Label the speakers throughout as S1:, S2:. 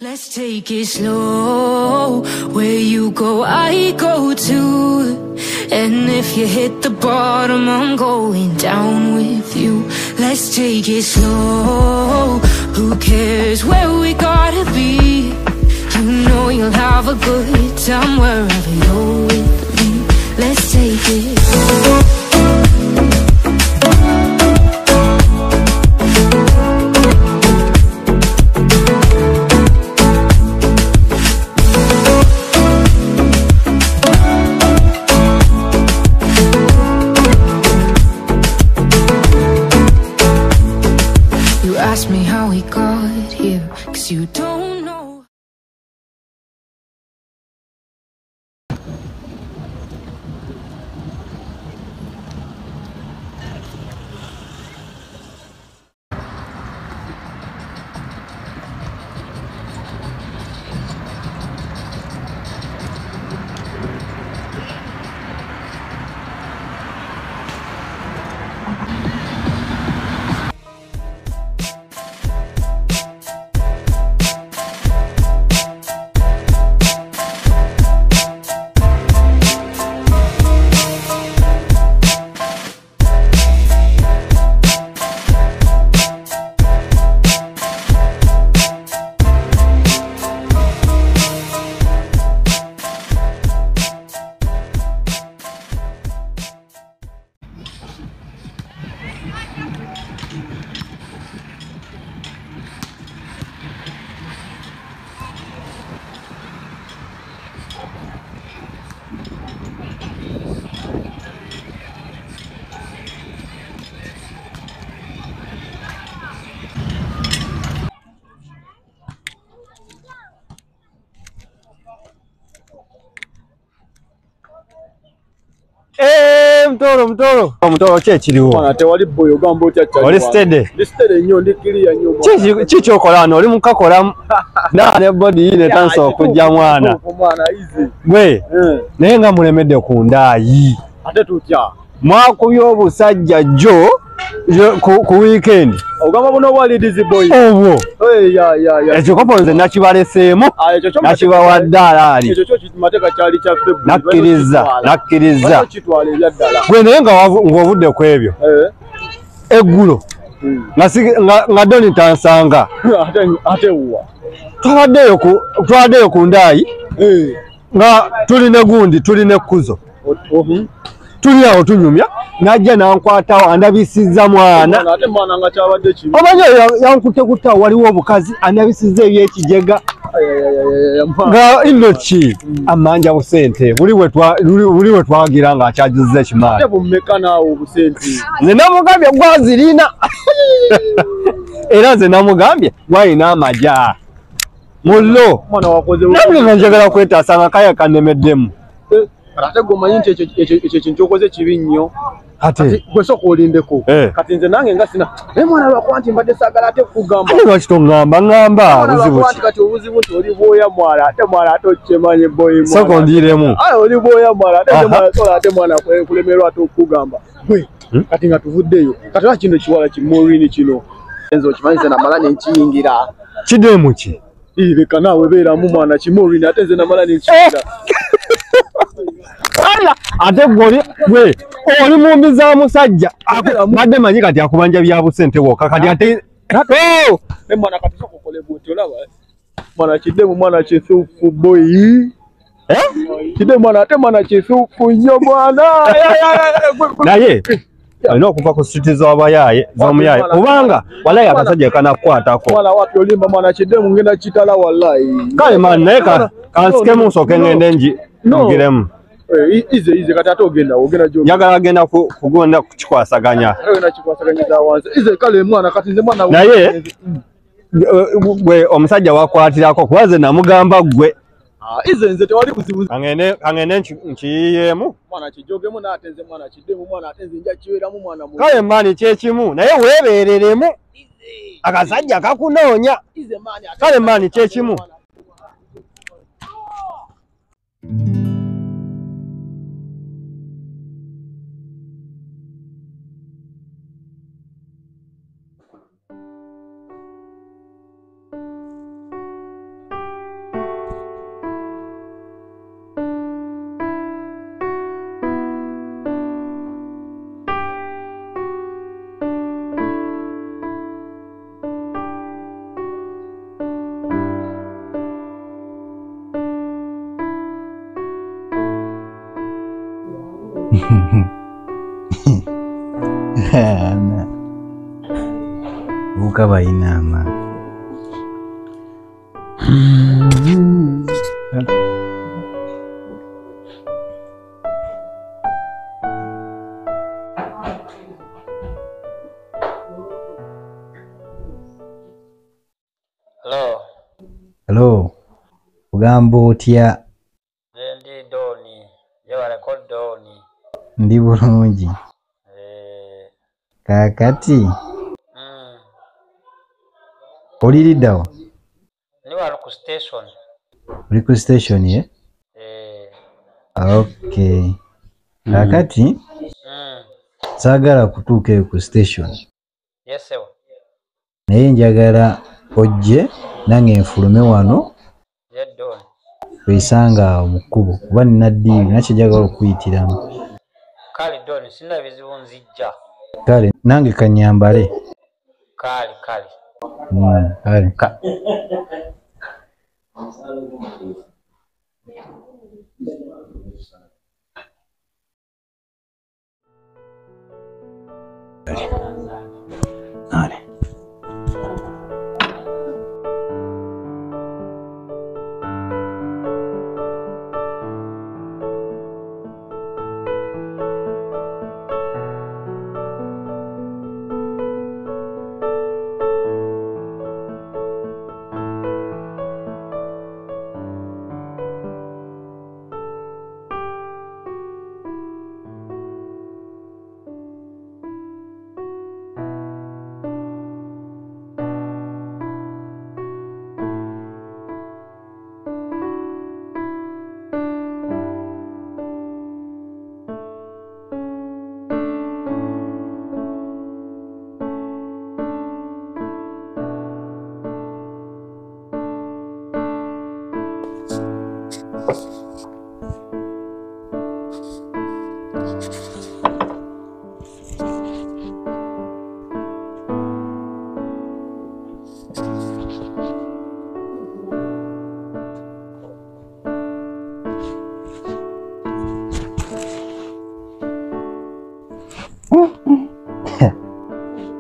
S1: Let's take it slow. Where you go, I go too. And if you hit the bottom, I'm going down with you. Let's take it slow. Who cares where we gotta be? You know you'll have a good time wherever you're with me. Let's take it slow. Ask me how we got here, 'cause you don't know.
S2: Mtoro chechiriwo.
S3: Mwana tewali boyo gambo chacha.
S2: Oli steady.
S3: Ndi steady nnyo ndi kiriya nnyo.
S2: Chichi okolano oli mukakola na ne body ine tanso okujja mwana.
S3: Mwana easy.
S2: Gwe. Naye nga mulemedde ku ndaayi.
S3: Ate tutya.
S2: Mwakubya obusajja jo ku weekend.
S3: Ogamba buno wali dizi boy.
S2: Obwo.
S3: Ya.
S2: Ekyo kopo nze nakibaleseemu. Nakibawadde alaali.
S3: Ekyo kyo kimateka kyali kya
S2: February. Nakkiriza.
S3: Kitwale ebya ddala.
S2: Gwe naye nga ng'ovudde ku ebyo. Eggulo. Nga doni tansanga.
S3: Ate uwa.
S2: Twaddeyo ku ndaayi. Nga tuli ne gundi, tuli ne Kuzo. Tuli awo tunyumya. Najja nankwatawo andabisizza mwana.
S3: Ate mwana nga kyabadde kibi.
S2: Omanyi yankutte kutta waliwo obukazi andabisizza ebyekijega. Nga innoki amanja busente buli we twagira nga akyajizza ekimaani.
S3: Ate bummeka naawe obusente.
S2: Nze namugambye gwazirina. Era nze namugambye gwalina amajja. Mullo.
S3: Mwana wakoze.
S2: Nabwe nga njagala kwetaasa nga kaya kannemeddemu.
S3: Ate gomanyi nti ekyo kintu okoze kibi nnyo.
S2: Ate
S3: gwe sooka olindeko. Kati nze nange nga sina. Naye mwana lwakuba nti mbadde saagala ate kugamba.
S2: Ate lwaki tongamba buzibu ki?
S3: Kati obuzibu nti oli bwoya mwala ate mwala ate okyemanyi boyi mwala.
S2: Sooka ondiiremu.
S3: Aye oli bwoya mwala ate mwala sola ate mwana kulemerwa ate okugamba. Gwe kati nga tuvuddeyo. Kati lwaki kino kiwala kimorini kino. Enzo okimanyi nze namala ne nkiyingira.
S2: Kiddemu ki?
S3: Leka naawe beeramu mwana kimorini ate nze namala ne nkiyingira.
S2: Ate gwe oli mumbi za musajja badde manyi kati akubanja bya busente woka kati ate
S3: ne mwana kati sokokole bwoti olaba mwana kiddemu mwana kisufu boy kiddemu mwana ate mwana kisufu nnyo mwana
S2: naye alina okuva ku street z'abayaye z'omuyaye kubanga walayi akasajja kanakukwatako
S3: mwana wapi olimba mwana kiddemu ngenda kitala wallahi
S2: kale mani naye kansikemu nsooke ngende ngiremu
S3: ize kati ate ogenda jo
S2: njagala agenda kugenda kukikwasaganya
S3: nakikwasaganyiriza wansi ize kale mwana kati nze mwana
S2: naye gwe omusajja wakwatirako kuba ze namugamba gwe
S3: ize nze tewali buzibu
S2: angende nkiyiyeemu
S3: mwana kijogemu n'ate nze mwana kiddemu mwana ate nze nja kibeeramu mwana mu
S2: kale mani kyekimu naye weebeereremu akasajja kakunoonya kale mani kyekimu
S4: buka bayinama. Hello. Ugambo otya?
S5: Ndi doni. Yawala ko doni.
S4: Ndi bulungi. Kakati. Oliriddawa?
S5: Ni wali ku station.
S4: Uli ku station ye? Okay. Kakati? Saagala kutuuka ku station.
S5: Yes sir.
S4: Naye njagala ojje nange nfulume wano.
S5: Doni.
S4: Kwisanga mu kkubo kuba nina ddiibi nakyo njagala okuyitiramu.
S5: Kale doni sina bizibu nzijja.
S4: Kale nange kanyambale.
S5: Kale.
S4: Kale.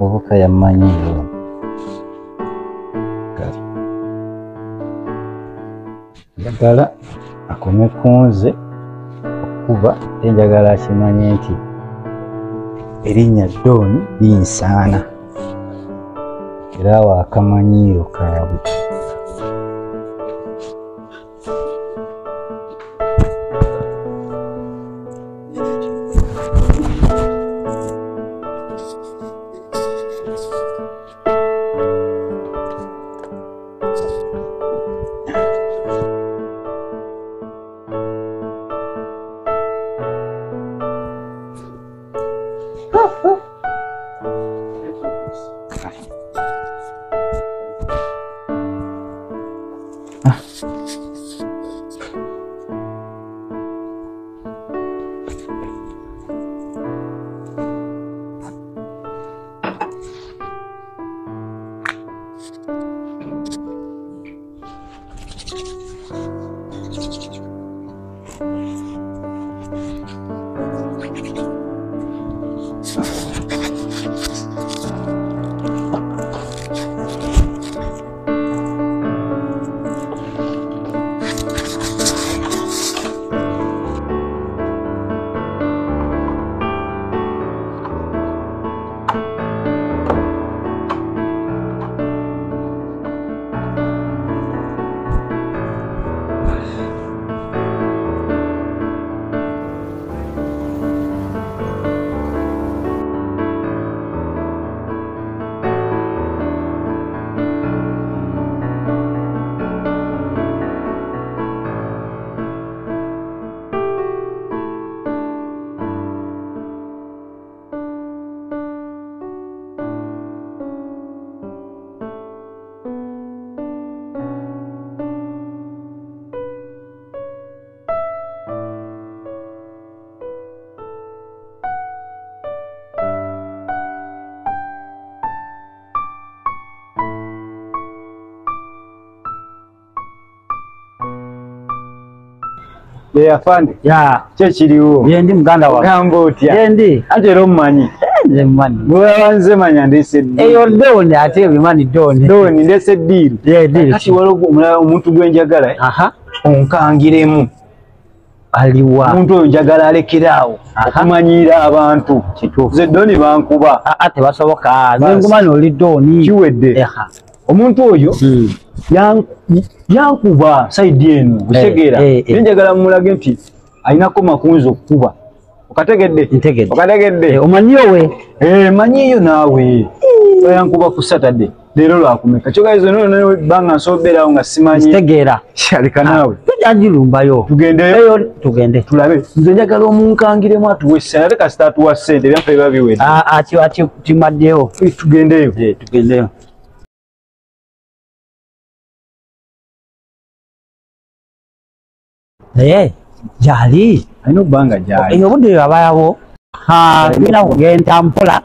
S4: Obuka yamanyiyo. Kale. Njagala akome kunze okuba enjagala akimanye nti erinnya Doni linsaana. Era wakamanyiiro kaabwe.
S2: Afande.
S4: Ya.
S2: Kye kiriwo.
S4: Yendi muganda wa.
S2: Gambo otya.
S4: Yendi.
S2: Ate era omumanyi.
S6: nze mani
S2: bwanze manya ndese
S6: eyo doni ate bimani doni
S2: ndese diru kati waliwo omuntu gwenjagala onkangiremu
S6: aliwa
S2: omuntu oyo njagala alekerawo okumanyira abantu ze doni bankuba
S6: ate basoboka nze ngumani oli doni
S2: kiwedde omuntu oyo yankuba saidi eno otegeera nenjagala mulage nti alinako makunzi okukuba okategedde
S6: omanyiyo we
S2: manyiyo naawe yankuba ku Saturday leero lwakumeka kyogaizo nono banga nsoberawo nga simanyi
S6: tegeera
S2: aleka naawe
S6: tujagirumbayo
S2: tugendeyo
S6: tugende
S2: tulabe nze njagala omunkangiremu atuwa essente ate kasita atuwa ssente byaffe biba biwedde
S6: ati timaddeyo
S2: tugendeyo
S6: tugendeyo jali
S2: alina obbanga jali
S6: eyo budde abayabo tulina kugenda mpola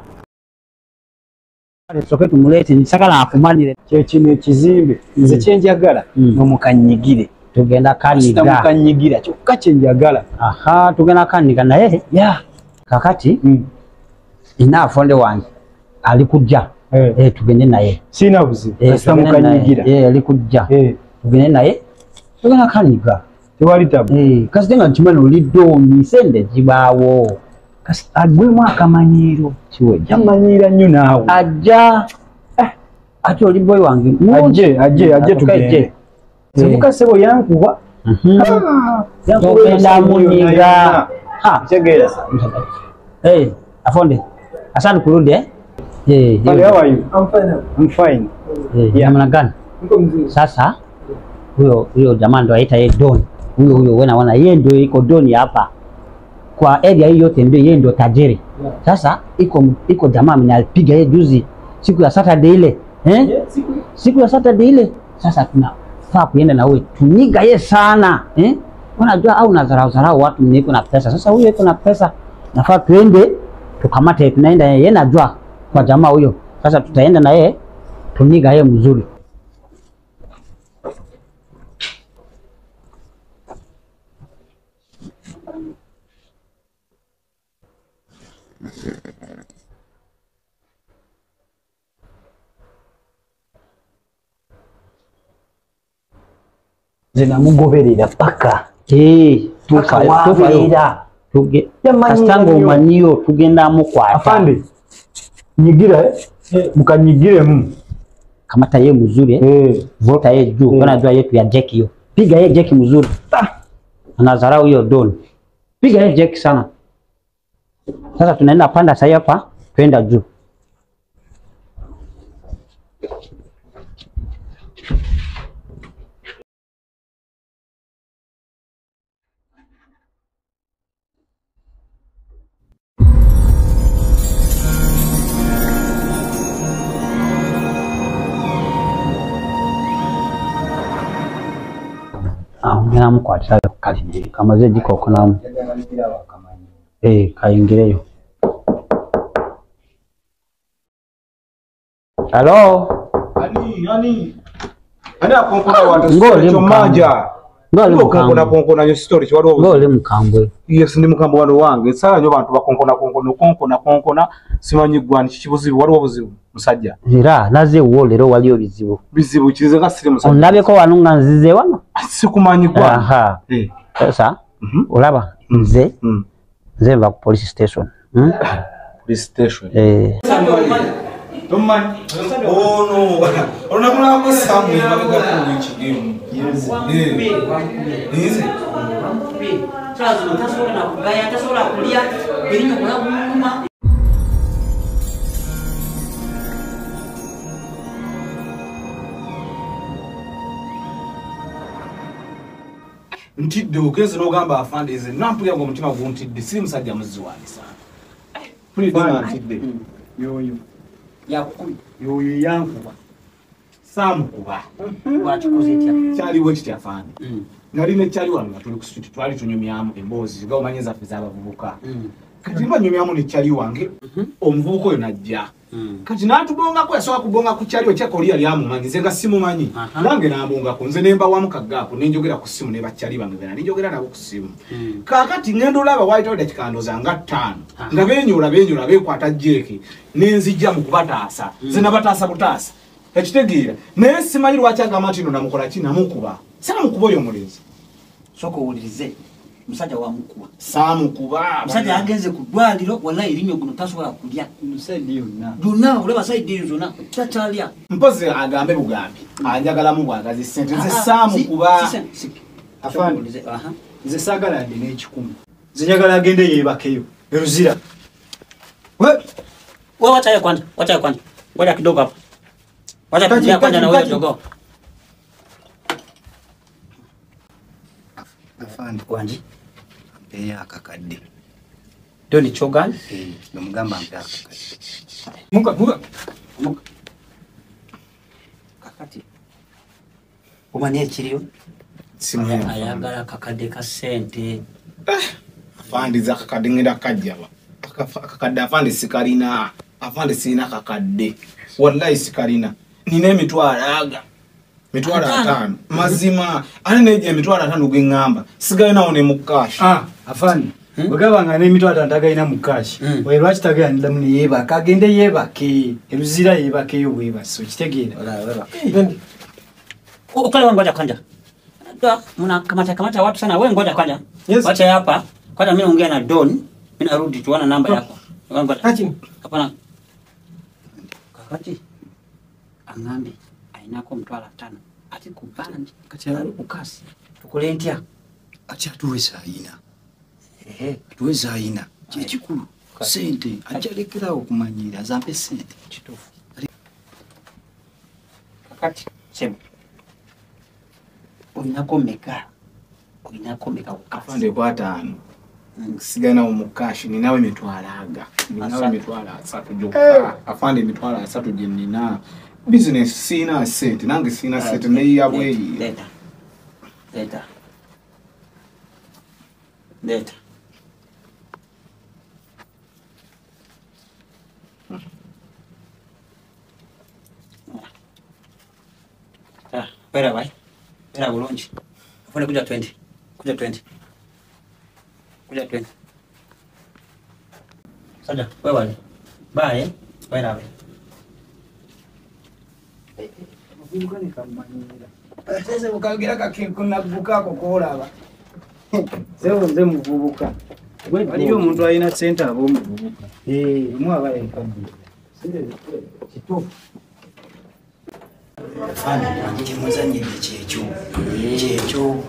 S6: soke tumuleete nsagala akumanire
S2: kyekino ekizimbe nze kyenjagala nomukanyigire
S6: tugenda
S2: kanyigira kyokka kyenjagala
S6: tugenda kanyiga naye kakati ina afonde wange ali kujja tugende naye
S2: sina buzibu kasita mukanyigira
S6: ali kujja tugende naye tugenda kanyiga
S2: tewali tabu
S6: kasita nga nkimanyi oli doni sente gibaawo
S2: agwemu akamanyiiro kiwejja mmanyiira nnyo naawe
S6: ajja ate oli boy wange
S2: ajje tugende sebuka sebo yankuba
S6: tugenda munyiga
S2: tegeera
S6: afonde asante kurudi
S2: how are you? I'm fine.
S6: Namna gani sasa huyo jamaa ndo aita yeye doni huyo wana yeye ndio iko doni hapa kwa area hii yote ndio yeye ndio tajiri. Sasa iko jamaa mnalipiga yeye juzi siku ya Saturday ile siku ya Saturday ile. Sasa tunafaa kuenda na wewe tuniga yeye sana unajua au nazarau watu mniko na pesa. Sasa huyo yuko na pesa nafaa tuende tukamate, tunaenda yeye najua kwa jamaa huyo. Sasa tutaenda na yeye tuniga yeye mzuri.
S2: Zina mugoberera paka
S6: tufaira kastango manio tugenda mukwata
S2: afande nyigira mukanyigiremu
S6: kamata ye mzuri vota ye juu unajua yetu ya jeki hiyo piga ye jeki mzuri anazarau hiyo don piga ye jeki sana. Sasa tunaenda panda sasa hapa twenda juu. Ngena mukwatira kali kamaze jikoko namu kayingireyo. Hello
S3: ani akonkona wantu cyo maja konkona yo story cyo waliwo
S6: ngole mukambwe
S3: yes ndi mukambwe wano wange sala nyo bantu bakonkona simanyi gwani kibuzibu waliwo buzibu musajja
S6: era naze wolero waliyo bizibu
S3: kize kasire musajja
S6: ondabe ko wanunga nzize wano
S3: sikumanyi gwani
S6: sasa olaba nze va ku police station
S3: police station Tomani. Oh no. Ona kuna kusamu mabiga kuwichi game. Yes.
S6: Trazo tasora na kugaya tasora kulia birinyo kuna kuma.
S3: Ntidde okeze n'ogamba afande ize nampu yango mutima guntidde siri musajja muziwani sana. Fulidde ntidde. Yoyo. Yoyo yankuba samukuba
S6: wakikuzetya
S3: cyali wekitya afande nali ne cyali wano tuli ku street twali tunyumyamu embozi zigawo manyeza feza abavubuka kati banyumyamu ne kyali wange omuvubuka oyo najja kati n'atubongako yasobola kubonga ku kyali okyaka oli yali amumanyi nze nga simumanyi nange n'abongako nze ne mbawamu kaggaapo ne njogera ku ssimu ne bakyali bange bena ne njogera nabo ku ssimu kaakati ngenda olaba waayitawo dakika ndooza nga 5 nga beenyoola beekwata jeeki ne nzijja mu kubataasa nze nabataasa butaasa ekitegeera naye simanyi lwaki agamba nti no namukola ki namukuba saamukuba oyo omulenzi
S6: sooka owulirize musajja wamukuba
S3: saamukuba
S6: musajja agenze ku ddwaliro wallahi erinnyo guno tasobola kulya byonna olaba sayidi eyo zonna takyalya
S3: mpozi agambe bugambi anjagalamu bwagazi sente nze saamukuba
S2: nze saagala yadde n'ekikumi nze njagala agende yeebakeyo eruzira
S6: wachaye kwanza ngoja kidogo hapa wacha tujia kwanza na wewe dogo
S2: afande
S6: kwanji
S2: mpe akakadde
S6: ndio ni chogani
S2: nomugamba mpe akakadde
S6: muka kakati umanye kiriyo
S3: simu
S6: ayagala akakadde ka sente
S3: afande za akakadde ngenda kajjaba akakadde afande sikalina afande sina akakadde wallahi sikalina nina emitwalo 5 mazima ane neje emitwalo 5 gwengamba sigalinawo ne mukashi
S2: afande bwegabanga n'emitwalo ntagayina mu kashi oyo lwaki tagayaniramu ne yeebaka agende yeebake eruzira yeebakeyo bwebasi okitegeera
S6: ukale wangu ngoja kwanza muna kamata watu sana wewe ngoja kwanza wacha hapa kwanza mimi naongea na Don mimi narudi tuona namba yako ngoja hapana kakati angambi ainako mtwala 5 ati kubandi kati ukasi tukulentia
S2: acha tuweza ina tuweza ina kyekikulu sente ajalekerawo kumanyira zampe sente kitufu
S6: kakati sema oinako meka
S3: afande kwa 5 sigana omukashi ninawe emitwalaga ninawe emitwalo 3 jokka afande emitwalo 3 je nina business sina sente nange sina sente neya bweyi
S6: leta pera bai pera bulungi afande kuja 20 sada wewe wale bae pera bai
S2: mugani kamanyira
S3: sasa mukagira kakikuna bukako kolaba
S2: sewo nze muvubuka waliyo omuntu alina sente aba omuvubuka omwaba yenkadde kituufu kimuzanyire kyekyo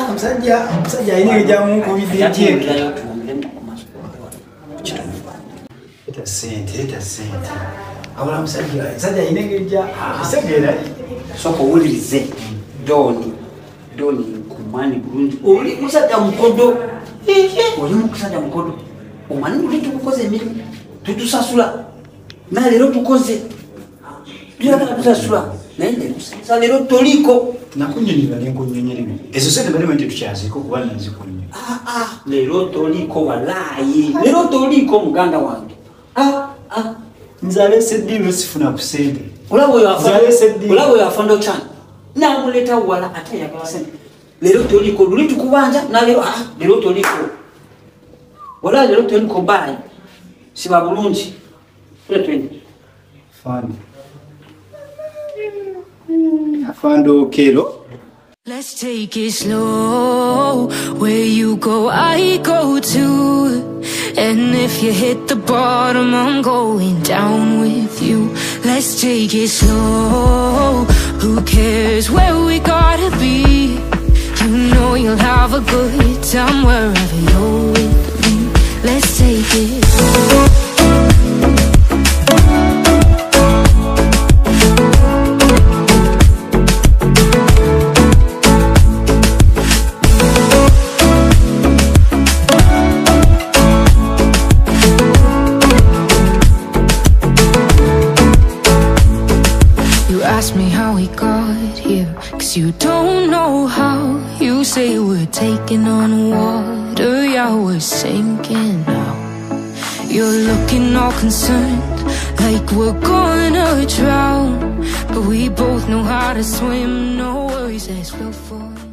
S2: omusajja alina ejamunkubidde ekyeka leta sente awala omusajja alina engejja esegeera
S6: soko owulirize Doni kumani bulungi oli musajja mukodo omanyi luli tukukoze emirimu tutusasula naye leero tukoze tuyagala tusasula naye leero toliko
S2: nakunyonyola nenkunyonyera ebyo ezo sente balimu nti tukyaziiko kuba nazikunya
S6: leero toliko walaayi leero toliko muganda wange
S2: nze aleseddiiro sifuna ku sente
S6: olaba oyo afanda okyana namuleta wala ate yagala sente leero toliko luli tukubanja naleero leero toliko wala leero toliko bayi siba bulungi
S2: afanda okero.
S1: Let's take it slow. Where you go, I go too. And if you hit the bottom, I'm going down with you. Let's take it slow. Who cares where we gotta be? You know you'll have a good time wherever you're with me. Let's take it slow. Ask me how we got here, 'cause you don't know how. You say we're taking on water, yeah, we're sinking now. You're looking all concerned, like we're gonna drown, but we both know how to swim. No worries, as we'll fall.